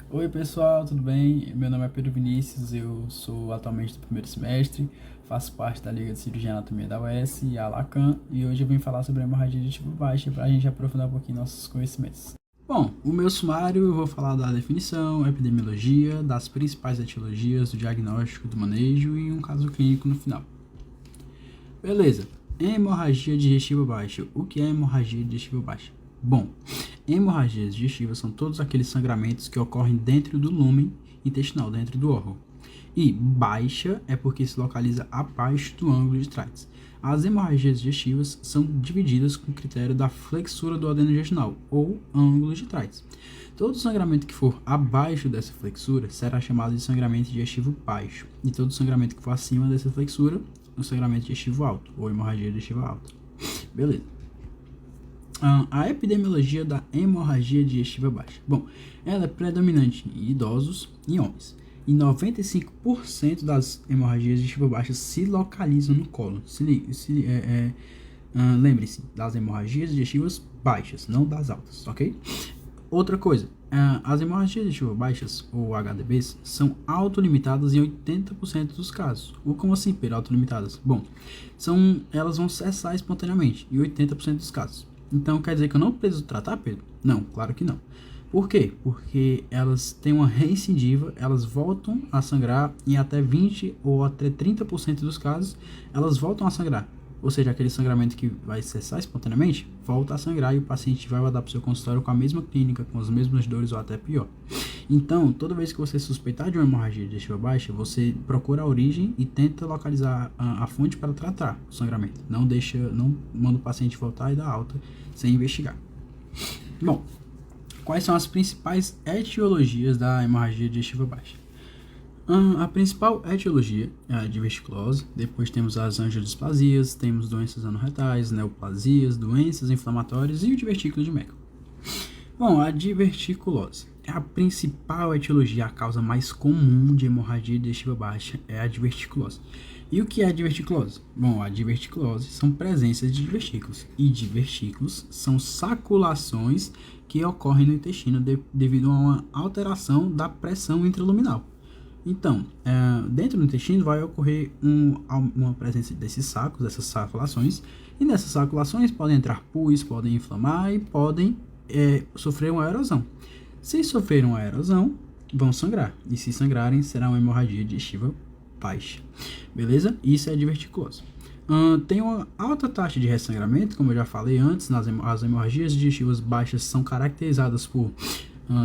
Oi pessoal, tudo bem? Meu nome é Pedro Vinícius, eu sou atualmente do primeiro semestre, faço parte da Liga de Cirurgia e Anatomia da UES e a Lacan, e hoje eu vim falar sobre a hemorragia digestiva baixa para a gente aprofundar um pouquinho nossos conhecimentos. Bom, o meu sumário eu vou falar da definição, epidemiologia, das principais etiologias, do diagnóstico, do manejo e um caso clínico no final. Beleza, hemorragia digestiva baixa. O que é hemorragia digestiva baixa? Bom, hemorragias digestivas são todos aqueles sangramentos que ocorrem dentro do lúmen intestinal, dentro do órgão. E baixa é porque se localiza abaixo do ângulo de Treitz. As hemorragias digestivas são divididas com o critério da flexura do adeno digestinal, ou ângulo de Treitz. Todo sangramento que for abaixo dessa flexura será chamado de sangramento digestivo baixo, e todo sangramento que for acima dessa flexura, um sangramento digestivo alto, ou hemorragia digestiva alta. Beleza. A epidemiologia da hemorragia digestiva baixa. Bom, ela é predominante em idosos e homens. E 95% das hemorragias digestivas baixas se localizam no cólon. Lembre-se, das hemorragias digestivas baixas, não das altas, ok? Outra coisa, as hemorragias digestivas baixas, ou HDBs, são autolimitadas em 80% dos casos. Ou como assim, Pedro, autolimitadas? Bom, elas vão cessar espontaneamente em 80% dos casos. Então, quer dizer que eu não preciso tratar, Pedro? Não, claro que não. Por quê? Porque elas têm uma recidiva, elas voltam a sangrar em até 20 ou até 30% dos casos, elas voltam a sangrar. Ou seja, aquele sangramento que vai cessar espontaneamente, volta a sangrar e o paciente vai voltar para o seu consultório com a mesma clínica, com as mesmas dores ou até pior. Então, toda vez que você suspeitar de uma hemorragia digestiva baixa, você procura a origem e tenta localizar a fonte para tratar o sangramento. Não manda o paciente voltar e dar alta sem investigar. Bom, quais são as principais etiologias da hemorragia digestiva baixa? A principal etiologia é a diverticulose, depois temos as angiodisplasias, temos doenças anorretais, neoplasias, doenças inflamatórias e o divertículo de Meckel. Bom, a diverticulose é a principal etiologia, a causa mais comum de hemorragia digestiva baixa é a diverticulose. E o que é a diverticulose? Bom, a diverticulose são presenças de divertículos, e divertículos são saculações que ocorrem no intestino devido a uma alteração da pressão intraluminal. Então, dentro do intestino vai ocorrer uma presença desses sacos, dessas saculações, e nessas saculações podem entrar pus, podem inflamar e podem sofrer uma erosão. Se sofrer uma erosão, vão sangrar, e se sangrarem, será uma hemorragia digestiva baixa. Beleza? Isso é diverticulose. Tem uma alta taxa de ressangramento, como eu já falei antes, as hemorragias digestivas baixas são caracterizadas por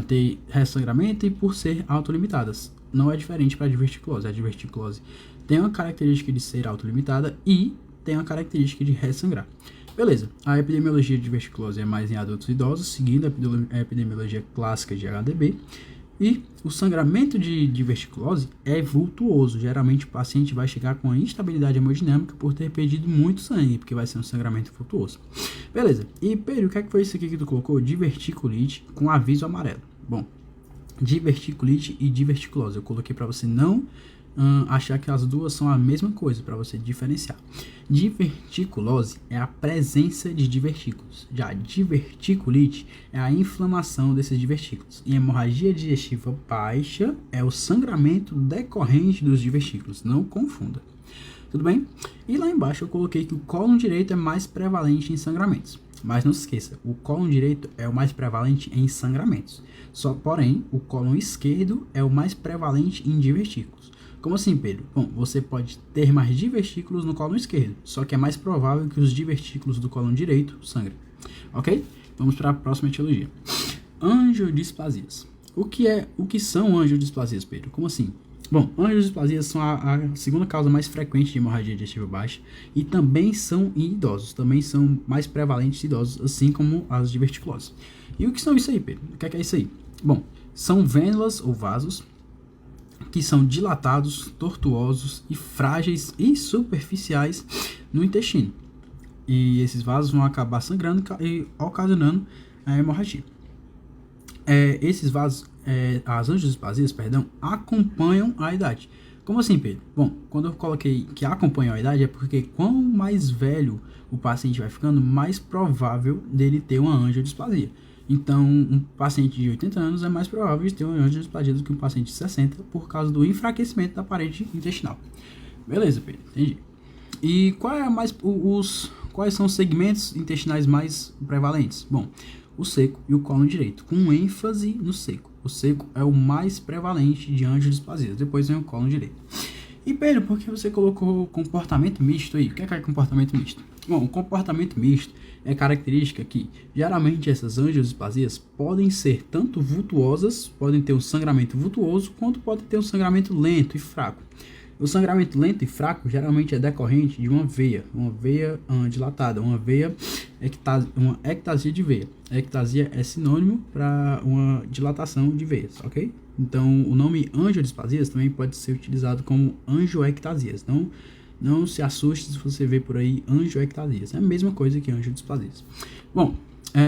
ter ressangramento e por ser autolimitadas. Não é diferente para a diverticulose. A diverticulose tem uma característica de ser autolimitada e tem uma característica de ressangrar. Beleza, a epidemiologia de diverticulose é mais em adultos e idosos, seguindo a epidemiologia clássica de HDB. E o sangramento de diverticulose é vultuoso. Geralmente o paciente vai chegar com a instabilidade hemodinâmica por ter perdido muito sangue, porque vai ser um sangramento vultuoso. Beleza, e Pedro, o que foi isso aqui que tu colocou? Diverticulite com aviso amarelo. Bom, diverticulite e diverticulose. Eu coloquei para você não achar que as duas são a mesma coisa, para você diferenciar. Diverticulose é a presença de divertículos. Já diverticulite é a inflamação desses divertículos. E hemorragia digestiva baixa é o sangramento decorrente dos divertículos. Não confunda. Tudo bem? E lá embaixo eu coloquei que o cólon direito é mais prevalente em sangramentos. Mas não se esqueça, o cólon direito é o mais prevalente em sangramentos. Porém, o cólon esquerdo é o mais prevalente em divertículos. Como assim, Pedro? Bom, você pode ter mais divertículos no cólon esquerdo, só que é mais provável que os divertículos do cólon direito sangrem. Ok? Vamos para a próxima etiologia. Angiodisplasias. O que são angiodisplasias, Pedro? Como assim? Bom, angiodisplasias são a segunda causa mais frequente de hemorragia digestiva baixa e também são em idosos, também são mais prevalentes em idosos, assim como as diverticuloses. E o que são isso aí, Pedro? O que é isso aí? Bom, são vênulas ou vasos que são dilatados, tortuosos e frágeis e superficiais no intestino. E esses vasos vão acabar sangrando e ocasionando a hemorragia. Esses vasos, as angiodisplasias, acompanham a idade. Como assim, Pedro? Bom, quando eu coloquei que acompanham a idade é porque quanto mais velho o paciente vai ficando, mais provável dele ter uma angiodisplasia. Então, um paciente de 80 anos é mais provável de ter uma angiodisplasia do que um paciente de 60 por causa do enfraquecimento da parede intestinal. Beleza, Pedro, entendi. E quais são os segmentos intestinais mais prevalentes? Bom, o seco e o cólon direito, com ênfase no seco. O seco é o mais prevalente de angiodisplasias, depois vem o cólon direito. E Pedro, por que você colocou comportamento misto aí? O que é comportamento misto? Bom, o comportamento misto é característica que, geralmente, essas angiodisplasias podem ser tanto vultuosas, podem ter um sangramento vultuoso, quanto podem ter um sangramento lento e fraco. O sangramento lento e fraco geralmente é decorrente de uma veia dilatada, uma ectasia de veia. A ectasia é sinônimo para uma dilatação de veias, ok? Então, o nome angiodisplasias também pode ser utilizado como angioectasias. Não se assuste se você vê por aí angioectasias. É a mesma coisa que angiodisplasias. Bom,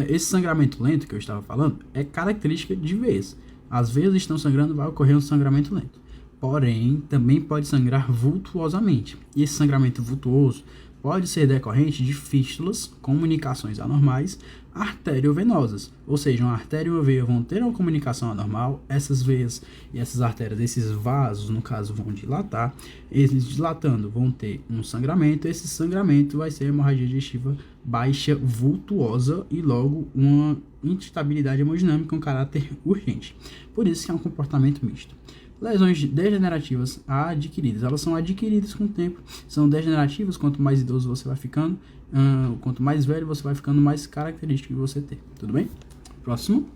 esse sangramento lento que eu estava falando é característica de veias. As veias estão sangrando, vai ocorrer um sangramento lento. Porém, também pode sangrar vultuosamente. E esse sangramento vultuoso pode ser decorrente de fístulas, comunicações anormais, arteriovenosas. Ou seja, uma artéria e uma veia vão ter uma comunicação anormal, essas veias e essas artérias, esses vasos, no caso, vão dilatar. Eles dilatando vão ter um sangramento, esse sangramento vai ser hemorragia digestiva baixa, vultuosa e logo uma instabilidade hemodinâmica, um caráter urgente. Por isso que é um comportamento misto. Lesões degenerativas adquiridas, elas são adquiridas com o tempo, são degenerativas, quanto mais idoso você vai ficando, quanto mais velho você vai ficando, mais características você tem, tudo bem? Próximo,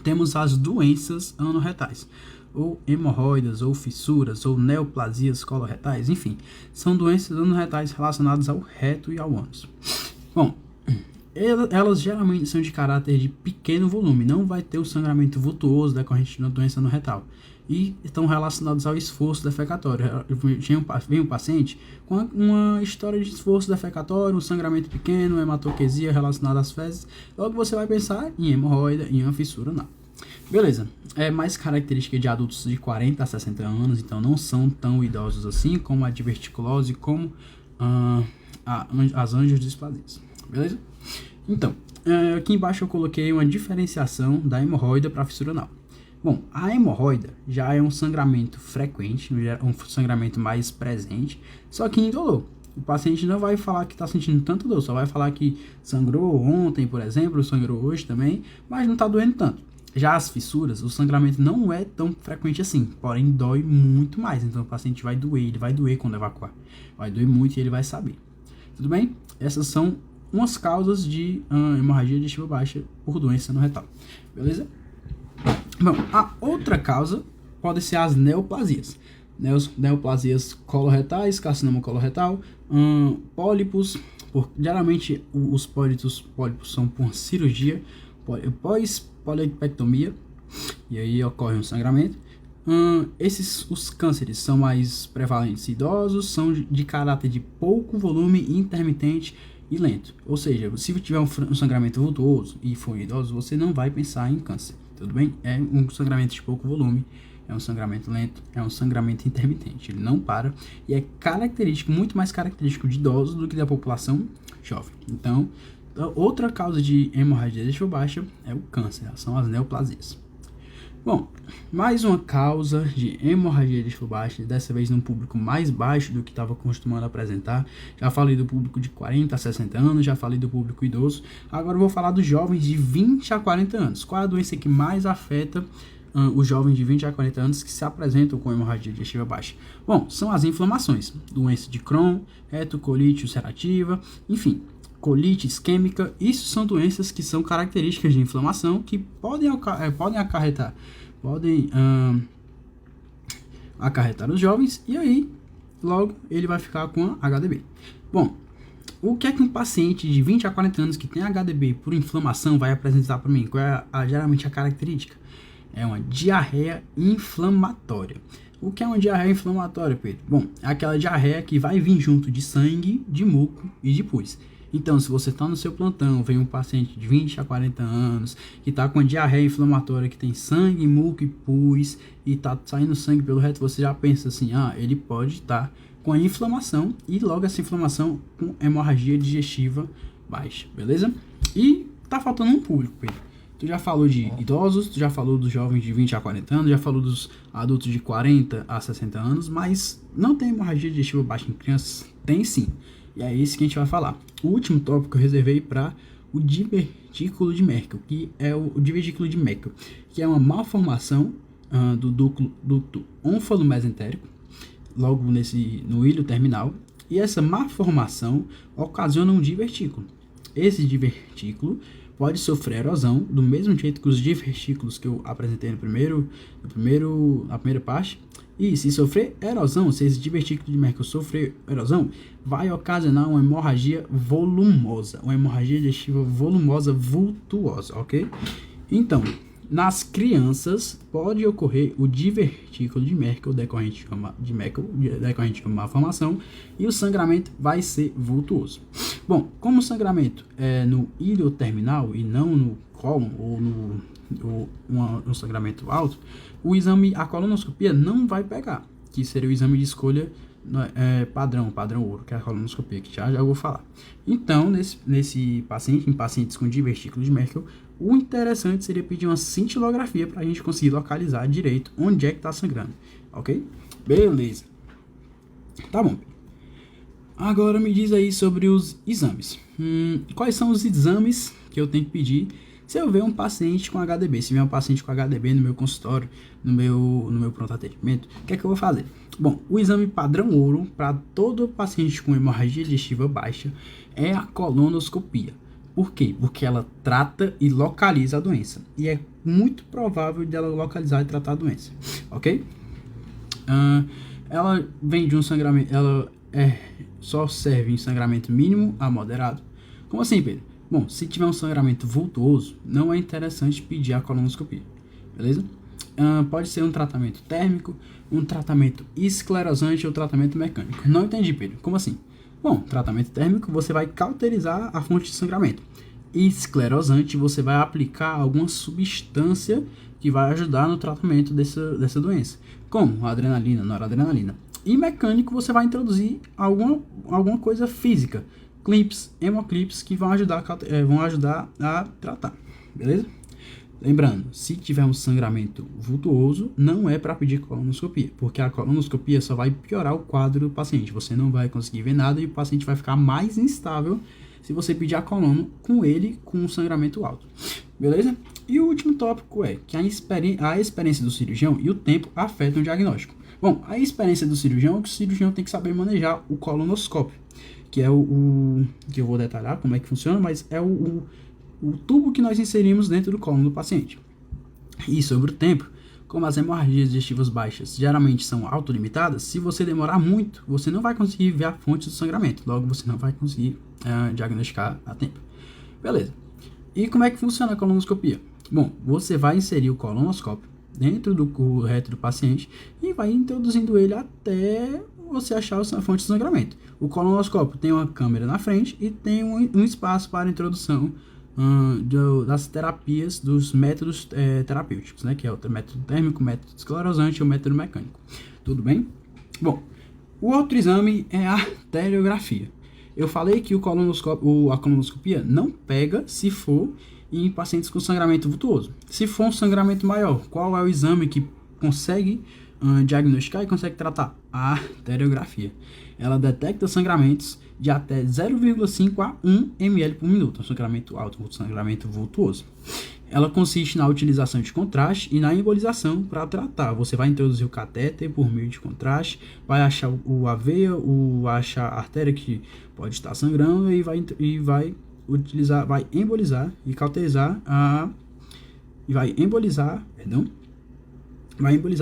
temos as doenças anorretais, ou hemorroidas, ou fissuras, ou neoplasias coloretais, enfim, são doenças anorretais relacionadas ao reto e ao ânus. Bom, elas geralmente são de caráter de pequeno volume, não vai ter o sangramento vultuoso decorrente de uma doença anorretal. E estão relacionados ao esforço defecatório. Vem um paciente com uma história de esforço defecatório, um sangramento pequeno, hematoquesia relacionada às fezes. Logo você vai pensar em hemorroida e em uma fissura anal. Beleza. É mais característica de adultos de 40 a 60 anos, então não são tão idosos assim, como a diverticulose, como as angiodisplasias. Beleza? Então, aqui embaixo eu coloquei uma diferenciação da hemorroida para a fissura anal. Bom, a hemorroida já é um sangramento frequente, um sangramento mais presente, só que indolor. O paciente não vai falar que está sentindo tanto dor, só vai falar que sangrou ontem, por exemplo, sangrou hoje também, mas não está doendo tanto. Já as fissuras, o sangramento não é tão frequente assim, porém dói muito mais, então o paciente ele vai doer quando evacuar. Vai doer muito e ele vai saber. Tudo bem? Essas são umas causas de hemorragia digestiva baixa por doença anorretal. Beleza? Bom, a outra causa pode ser as neoplasias. Neoplasias coloretais, carcinoma coloretal, pólipos. Geralmente os pólipos são por cirurgia, pós-polipectomia, e aí ocorre um sangramento. Os cânceres são mais prevalentes em idosos, são de caráter de pouco volume, intermitente e lento. Ou seja, se tiver um sangramento vultuoso e for idoso, você não vai pensar em câncer. Tudo bem? É um sangramento de pouco volume, é um sangramento lento, é um sangramento intermitente. Ele não para e é característico, muito mais característico de idosos do que da população jovem. Então, outra causa de hemorragia digestiva baixa é o câncer, são as neoplasias. Bom, mais uma causa de hemorragia digestiva baixa, dessa vez num público mais baixo do que estava acostumado a apresentar. Já falei do público de 40 a 60 anos, já falei do público idoso. Agora eu vou falar dos jovens de 20 a 40 anos. Qual é a doença que mais afeta os jovens de 20 a 40 anos que se apresentam com hemorragia digestiva baixa? Bom, são as inflamações. Doença de Crohn, retocolite ulcerativa, enfim, colite isquêmica. Isso são doenças que são características de inflamação que podem acarretar os jovens, e aí logo ele vai ficar com a HDB. Bom, o que é que um paciente de 20 a 40 anos que tem HDB por inflamação vai apresentar para mim? Qual é geralmente a característica? É uma diarreia inflamatória. O que é uma diarreia inflamatória, Pedro? Bom, é aquela diarreia que vai vir junto de sangue, de muco e de pus. Então, se você está no seu plantão, vem um paciente de 20 a 40 anos, que está com a diarreia inflamatória, que tem sangue, muco e pus, e está saindo sangue pelo reto, você já pensa assim, ele pode estar com a inflamação, e logo essa inflamação com hemorragia digestiva baixa, beleza? E tá faltando um público, Pedro. Tu já falou de idosos, tu já falou dos jovens de 20 a 40 anos, já falou dos adultos de 40 a 60 anos, mas não tem hemorragia digestiva baixa em crianças? Tem sim. E é esse que a gente vai falar. O último tópico eu reservei para o divertículo de Merkel, que é o divertículo de Merkel, que é uma malformação do ducto ónfalo-mesentérico, logo no ilho terminal, e essa malformação ocasiona um divertículo. Esse divertículo pode sofrer erosão, do mesmo jeito que os divertículos que eu apresentei na primeira parte. E se sofrer erosão, se esse divertículo de Merkel sofrer erosão, vai ocasionar uma hemorragia volumosa, uma hemorragia digestiva volumosa vultuosa, ok? Então, nas crianças, pode ocorrer o divertículo de Merkel decorrente de uma malformação, e o sangramento vai ser vultuoso. Bom, como o sangramento é no ilho terminal e não no cólon ou um sangramento alto, a colonoscopia não vai pegar, que seria o exame de escolha padrão ouro, que é a colonoscopia, que já vou falar. Então, em pacientes com divertículo de Merkel, o interessante seria pedir uma cintilografia para a gente conseguir localizar direito onde é que está sangrando, ok? Beleza. Tá bom. Agora me diz aí sobre os exames. Quais são os exames que eu tenho que pedir se eu ver um paciente com HDB? Se vier um paciente com HDB no meu consultório, no meu pronto atendimento, o que é que eu vou fazer? Bom, o exame padrão ouro para todo paciente com hemorragia digestiva baixa é a colonoscopia. Por quê? Porque ela trata e localiza a doença. E é muito provável dela localizar e tratar a doença. Ok? Ela vem de um sangramento. Ela só serve em sangramento mínimo a moderado. Como assim, Pedro? Bom, se tiver um sangramento vultuoso, não é interessante pedir a colonoscopia. Beleza? Pode ser um tratamento térmico, um tratamento esclerosante ou tratamento mecânico. Não entendi, Pedro. Como assim? Bom, tratamento térmico, você vai cauterizar a fonte de sangramento. Esclerosante, você vai aplicar alguma substância que vai ajudar no tratamento dessa doença, como adrenalina, noradrenalina. E mecânico, você vai introduzir alguma coisa física, clips, hemoclips, que vão ajudar a tratar, beleza? Lembrando, se tiver um sangramento vultuoso, não é para pedir colonoscopia, porque a colonoscopia só vai piorar o quadro do paciente. Você não vai conseguir ver nada e o paciente vai ficar mais instável se você pedir a colono com um sangramento alto. Beleza? E o último tópico é que a experiência do cirurgião e o tempo afetam o diagnóstico. Bom, a experiência do cirurgião é que o cirurgião tem que saber manejar o colonoscópio, que é que eu vou detalhar como é que funciona, mas é o tubo que nós inserimos dentro do cólon do paciente. E sobre o tempo, como as hemorragias digestivas baixas geralmente são autolimitadas, se você demorar muito, você não vai conseguir ver a fonte do sangramento, logo você não vai conseguir diagnosticar a tempo. Beleza. E como é que funciona a colonoscopia? Bom, você vai inserir o colonoscópio dentro do reto do paciente e vai introduzindo ele até você achar a fonte de sangramento. O colonoscópio tem uma câmera na frente e tem um espaço para introdução das terapias, dos métodos terapêuticos, né? Que é o método térmico, método esclerosante e o método mecânico. Tudo bem? Bom, o outro exame é a arteriografia. Eu falei que a colonoscopia não pega se for em pacientes com sangramento vultuoso. Se for um sangramento maior, qual é o exame que consegue diagnosticar e consegue tratar? A arteriografia. Ela detecta sangramentos de até 0,5 a 1 ml por minuto, um sangramento alto, um sangramento vultuoso. Ela consiste na utilização de contraste e na embolização para tratar. Você vai introduzir o catéter por meio de contraste, vai achar a veia, achar a artéria que pode estar sangrando e vai embolizar e cauterizar vai embolizar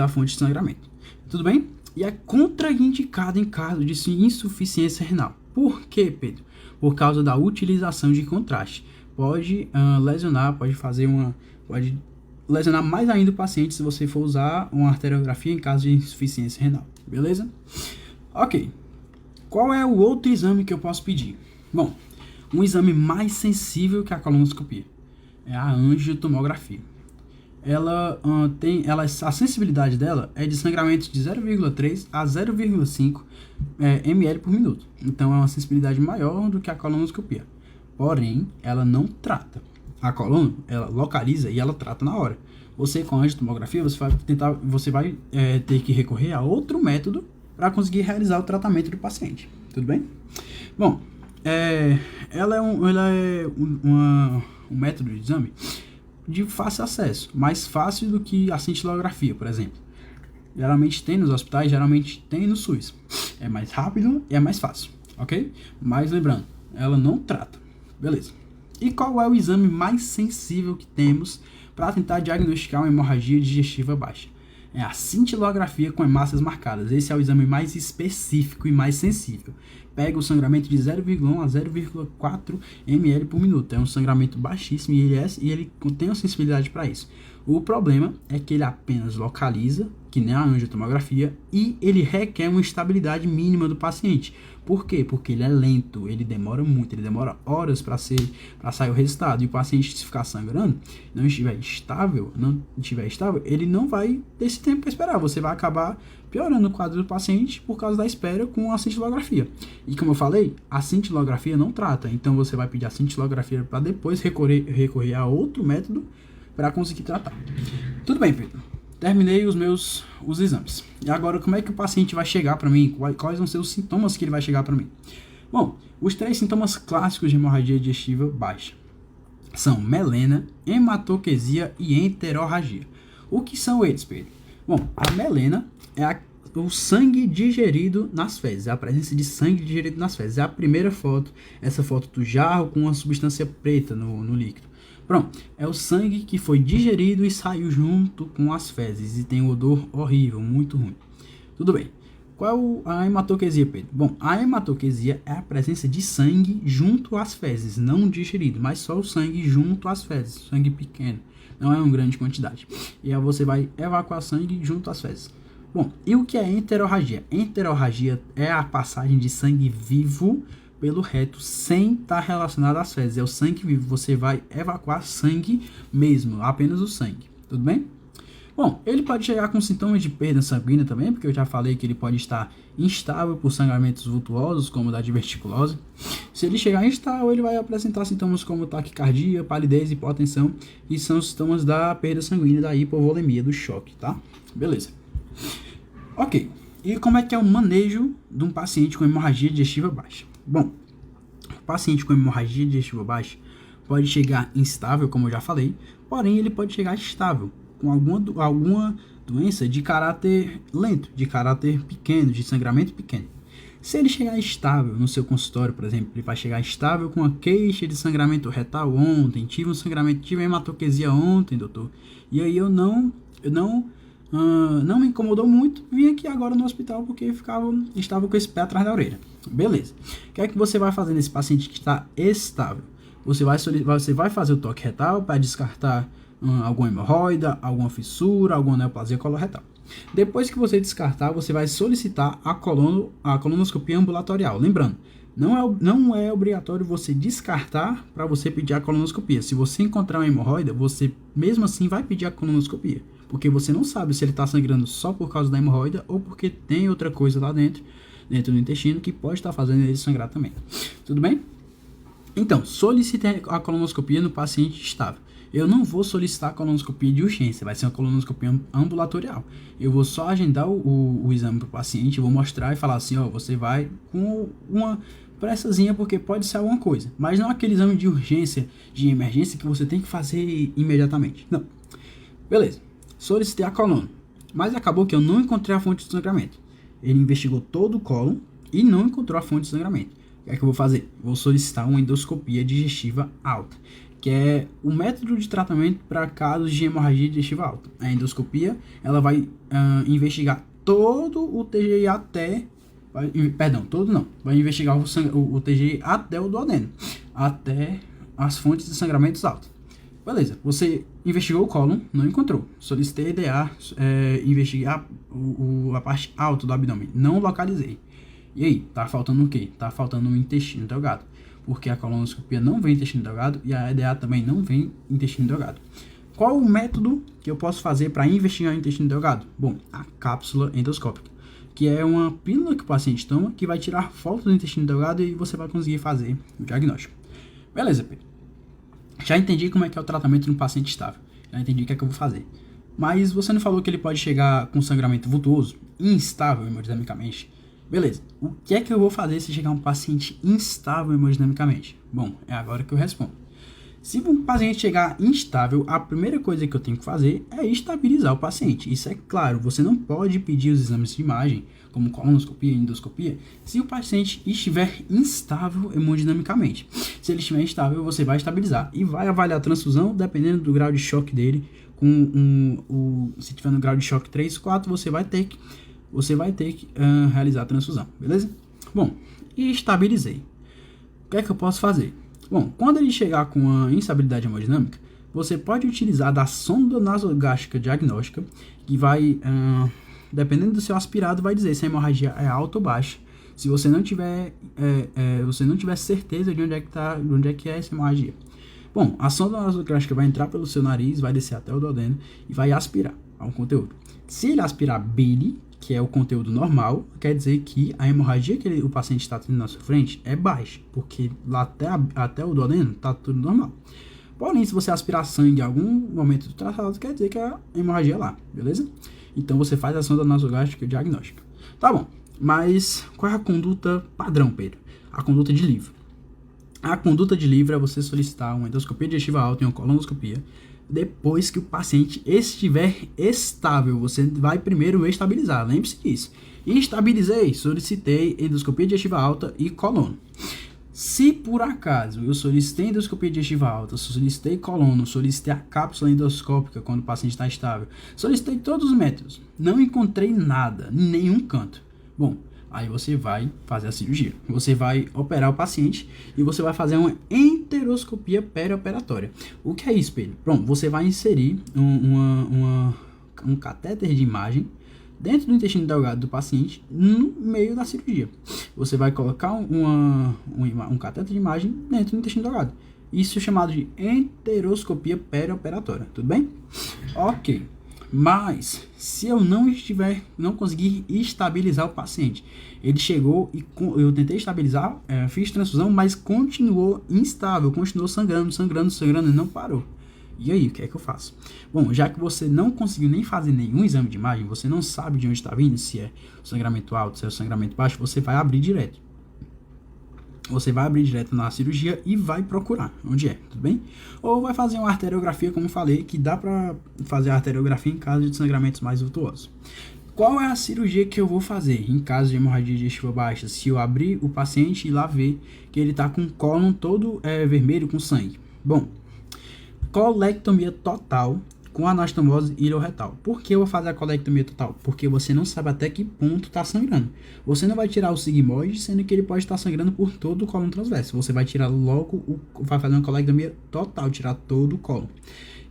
a fonte de sangramento. Tudo bem? E é contraindicado em caso de insuficiência renal. Por quê, Pedro? Por causa da utilização de contraste. Pode lesionar, pode lesionar mais ainda o paciente se você for usar uma arteriografia em caso de insuficiência renal. Beleza? Ok. Qual é o outro exame que eu posso pedir? Bom, um exame mais sensível que a colonoscopia é a angiotomografia. A sensibilidade dela é de sangramento de 0,3 a 0,5 ml por minuto. Então é uma sensibilidade maior do que a colonoscopia. Porém, ela não trata. a coluna, ela localiza e ela trata na hora. Você com a angiotomografia, você vai ter que recorrer a outro método para conseguir realizar o tratamento do paciente. Tudo bem? Bom, ela é um método de exame de fácil acesso, mais fácil do que a cintilografia, por exemplo. Geralmente tem nos hospitais, geralmente tem no SUS. É mais rápido e é mais fácil, ok? Mas lembrando, ela não trata. Beleza. E qual é o exame mais sensível que temos para tentar diagnosticar uma hemorragia digestiva baixa? É a cintilografia com hemácias marcadas. Esse é o exame mais específico e mais sensível. Pega o sangramento de 0,1 a 0,4 ml por minuto. É um sangramento baixíssimo e ele tem uma sensibilidade para isso. O problema é que ele apenas localiza, que nem a angiotomografia, e ele requer uma estabilidade mínima do paciente. Por quê? Porque ele é lento, ele demora muito, ele demora horas para sair o resultado. E o paciente, se ficar sangrando, não estiver estável, ele não vai ter esse tempo para esperar. Você vai acabar piorando o quadro do paciente por causa da espera com a cintilografia. E como eu falei, a cintilografia não trata. Então você vai pedir a cintilografia para depois recorrer a outro método para conseguir tratar. Tudo bem, Pedro. Terminei os exames. E agora, como é que o paciente vai chegar para mim? Quais vão ser os sintomas que ele vai chegar para mim? Bom, os 3 sintomas clássicos de hemorragia digestiva baixa são melena, hematoquesia e enterorragia. O que são eles, Pedro? Bom, a melena é o sangue digerido nas fezes, é a presença de sangue digerido nas fezes. É a primeira foto, essa foto do jarro com uma substância preta no líquido. Pronto, é o sangue que foi digerido e saiu junto com as fezes e tem um odor horrível, muito ruim. Tudo bem. Qual é a hematoquesia, Pedro? Bom, a hematoquesia é a presença de sangue junto às fezes, não digerido, mas só o sangue junto às fezes, sangue pequeno, não é uma grande quantidade. E aí você vai evacuar sangue junto às fezes. Bom, e o que é enterorragia? Enterorragia é a passagem de sangue vivo pelo reto sem estar relacionado às fezes. É o sangue vivo, você vai evacuar sangue mesmo, apenas o sangue, tudo bem? Bom, ele pode chegar com sintomas de perda sanguínea também, porque eu já falei que ele pode estar instável por sangramentos vultuosos, como o da diverticulose. Se ele chegar instável, ele vai apresentar sintomas como taquicardia, palidez e hipotensão, que são sintomas da perda sanguínea, da hipovolemia, do choque, tá? Beleza. Ok, e como é que é o manejo de um paciente com hemorragia digestiva baixa? Bom, o paciente com hemorragia digestiva baixa pode chegar instável, como eu já falei, porém ele pode chegar estável, com alguma doença de caráter lento, de caráter pequeno, de sangramento pequeno. Se ele chegar estável no seu consultório, por exemplo, ele vai chegar estável com a queixa de sangramento retal ontem, tive um sangramento, tive hematoquesia ontem, doutor, e aí eu não me incomodou muito, vim aqui agora no hospital porque estava com esse pé atrás da orelha. Beleza. O que é que você vai fazer nesse paciente que está estável? Você vai fazer o toque retal para descartar alguma hemorroida, alguma fissura, alguma neoplasia coloretal. Depois que você descartar, você vai solicitar a colonoscopia ambulatorial. Lembrando, não é obrigatório você descartar para você pedir a colonoscopia. Se você encontrar uma hemorroida, você mesmo assim vai pedir a colonoscopia, porque você não sabe se ele está sangrando só por causa da hemorroida ou porque tem outra coisa lá dentro do intestino que pode estar fazendo ele sangrar também. Tudo bem? Então, solicite a colonoscopia no paciente estável. Eu não vou solicitar a colonoscopia de urgência, vai ser uma colonoscopia ambulatorial. Eu vou só agendar o exame para o paciente, vou mostrar e falar assim, ó, você vai com uma pressazinha porque pode ser alguma coisa, mas não aquele exame de urgência, de emergência que você tem que fazer imediatamente. Não. Beleza. Solicitei a coluna, mas acabou que eu não encontrei a fonte de sangramento. Ele investigou todo o cólon e não encontrou a fonte de sangramento. O que é que eu vou fazer? Vou solicitar uma endoscopia digestiva alta, que é o método de tratamento para casos de hemorragia digestiva alta. A endoscopia, ela vai investigar todo o TGI até... Vai investigar o TGI até o duodeno, até as fontes de sangramentos altos. Beleza, você investigou o cólon, não encontrou. Solicitei EDA, investigar a parte alta do abdômen, não localizei. E aí, tá faltando o quê? Tá faltando um intestino delgado, porque a colonoscopia não vem intestino delgado e a EDA também não vem intestino delgado. Qual o método que eu posso fazer para investigar o intestino delgado? Bom, a cápsula endoscópica, que é uma pílula que o paciente toma, que vai tirar foto do intestino delgado e você vai conseguir fazer o diagnóstico. Beleza, Pedro. Já entendi como é que é o tratamento no paciente estável. Já entendi o que é que eu vou fazer. Mas você não falou que ele pode chegar com sangramento vultuoso, instável hemodinamicamente? Beleza. O que é que eu vou fazer se chegar um paciente instável hemodinamicamente? Bom, é agora que eu respondo. Se um paciente chegar instável, a primeira coisa que eu tenho que fazer é estabilizar o paciente. Isso é claro, você não pode pedir os exames de imagem, como colonoscopia e endoscopia, se o paciente estiver instável hemodinamicamente. Se ele estiver instável, você vai estabilizar e vai avaliar a transfusão, dependendo do grau de choque dele. Se tiver no grau de choque 3, 4, você vai ter que realizar a transfusão, beleza? Bom, e estabilizei. O que é que eu posso fazer? Bom, quando ele chegar com a instabilidade hemodinâmica, você pode utilizar da sonda nasogástrica diagnóstica, que vai, dependendo do seu aspirado, vai dizer se a hemorragia é alta ou baixa. Se você não tiver, certeza de onde é que é essa hemorragia. Bom, a sonda nasogástrica vai entrar pelo seu nariz, vai descer até o duodeno e vai aspirar ao conteúdo. Se ele aspirar bile, que é o conteúdo normal, quer dizer que a hemorragia que o paciente está tendo na sua frente é baixa, porque lá até o duodeno está tudo normal. Porém, se você aspirar sangue em algum momento do traçado, quer dizer que a hemorragia é lá, beleza? Então você faz a sonda nasogástrica diagnóstica. Tá bom, mas qual é a conduta padrão, Pedro? A conduta de livro. A conduta de livro é você solicitar uma endoscopia digestiva alta e uma colonoscopia. Depois que o paciente estiver estável, você vai primeiro estabilizar, lembre-se disso. Estabilizei, solicitei endoscopia digestiva alta e colono. Se por acaso eu solicitei endoscopia digestiva alta, solicitei colono, solicitei a cápsula endoscópica quando o paciente está estável, solicitei todos os métodos, não encontrei nada, em nenhum canto. Bom, aí você vai fazer a cirurgia. Você vai operar o paciente e você vai fazer uma enteroscopia perioperatória. O que é isso, Pedro? Pronto, você vai inserir um catéter de imagem dentro do intestino delgado do paciente no meio da cirurgia. Você vai colocar um catéter de imagem dentro do intestino delgado. Isso é chamado de enteroscopia perioperatória, tudo bem? Ok. Mas, se eu não conseguir estabilizar o paciente, ele chegou e eu tentei estabilizar, fiz transfusão, mas continuou instável, continuou sangrando e não parou. E aí, o que é que eu faço? Bom, já que você não conseguiu nem fazer nenhum exame de imagem, você não sabe de onde está vindo, se é sangramento alto, se é sangramento baixo, você vai abrir direto. Você vai abrir direto na cirurgia e vai procurar onde é, tudo bem? Ou vai fazer uma arteriografia, como falei, que dá para fazer a arteriografia em caso de sangramentos mais vultuosos. Qual é a cirurgia que eu vou fazer em caso de hemorragia digestiva baixa? Se eu abrir o paciente e lá ver que ele está com o cólon todo vermelho com sangue. Bom, colectomia total com anastomose ileoretal. Por que eu vou fazer a colectomia total? Porque você não sabe até que ponto está sangrando. Você não vai tirar o sigmoide, sendo que ele pode estar sangrando por todo o cólon transverso. Você vai tirar logo, vai fazer uma colectomia total, tirar todo o cólon.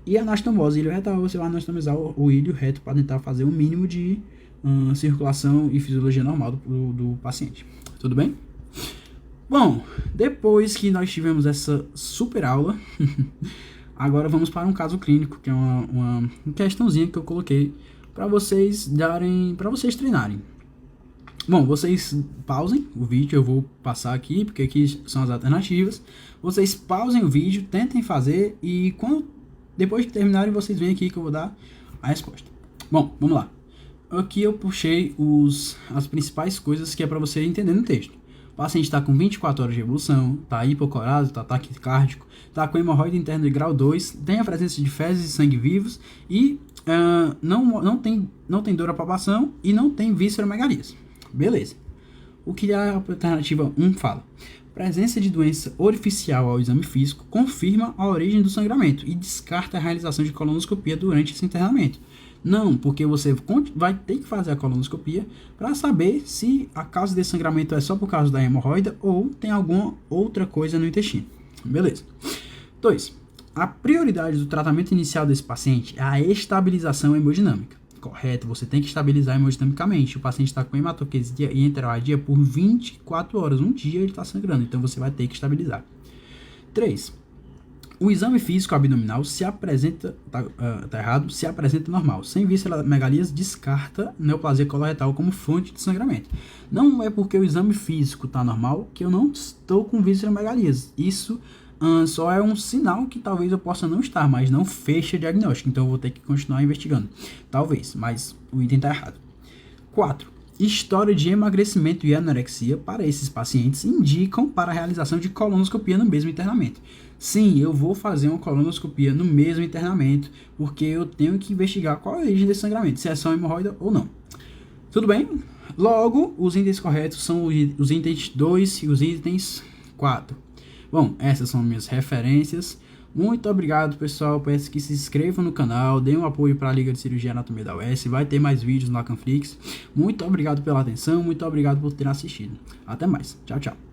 E a anastomose ileoretal, você vai anastomizar o ilho reto para tentar fazer o mínimo de circulação e fisiologia normal do paciente. Tudo bem? Bom, depois que nós tivemos essa super aula, agora vamos para um caso clínico, que é uma questãozinha que eu coloquei para vocês treinarem. Bom, vocês pausem o vídeo, eu vou passar aqui, porque aqui são as alternativas. Vocês pausem o vídeo, tentem fazer e depois que terminarem, vocês vêm aqui que eu vou dar a resposta. Bom, vamos lá. Aqui eu puxei as principais coisas que é para você entender no texto. O paciente está com 24 horas de evolução, está hipocorado, está taquicárdico, está com hemorroide interno de grau 2, tem a presença de fezes e sangue vivos e não tem dor à palpação e não tem visceromegalias. Beleza. O que a alternativa 1 fala? Presença de doença orificial ao exame físico confirma a origem do sangramento e descarta a realização de colonoscopia durante esse internamento. Não, porque você vai ter que fazer a colonoscopia para saber se a causa desse sangramento é só por causa da hemorroida ou tem alguma outra coisa no intestino. Beleza. 2. A prioridade do tratamento inicial desse paciente é a estabilização hemodinâmica. Correto, você tem que estabilizar hemodinamicamente. O paciente está com hematoquesia e enterorragia por 24 horas. Um dia ele está sangrando, então você vai ter que estabilizar. 3. O exame físico abdominal se apresenta, se apresenta normal. Sem visceromegalias, descarta neoplasia coloretal como fonte de sangramento. Não é porque o exame físico está normal que eu não estou com visceromegalias. Isso só é um sinal que talvez eu possa não estar, mas não fecha diagnóstico, então eu vou ter que continuar investigando. Talvez, mas o item está errado. 4. História de emagrecimento e anorexia para esses pacientes indicam para a realização de colonoscopia no mesmo internamento. Sim, eu vou fazer uma colonoscopia no mesmo internamento, porque eu tenho que investigar qual é a origem desse sangramento, se é só hemorroida ou não. Tudo bem? Logo, os itens corretos são os itens 2 e os itens 4. Bom, essas são minhas referências. Muito obrigado, pessoal. Peço que se inscrevam no canal, deem um apoio para a Liga de Cirurgia Anatomia da UES. Vai ter mais vídeos no Acanflix. Muito obrigado pela atenção, muito obrigado por terem assistido. Até mais. Tchau, tchau.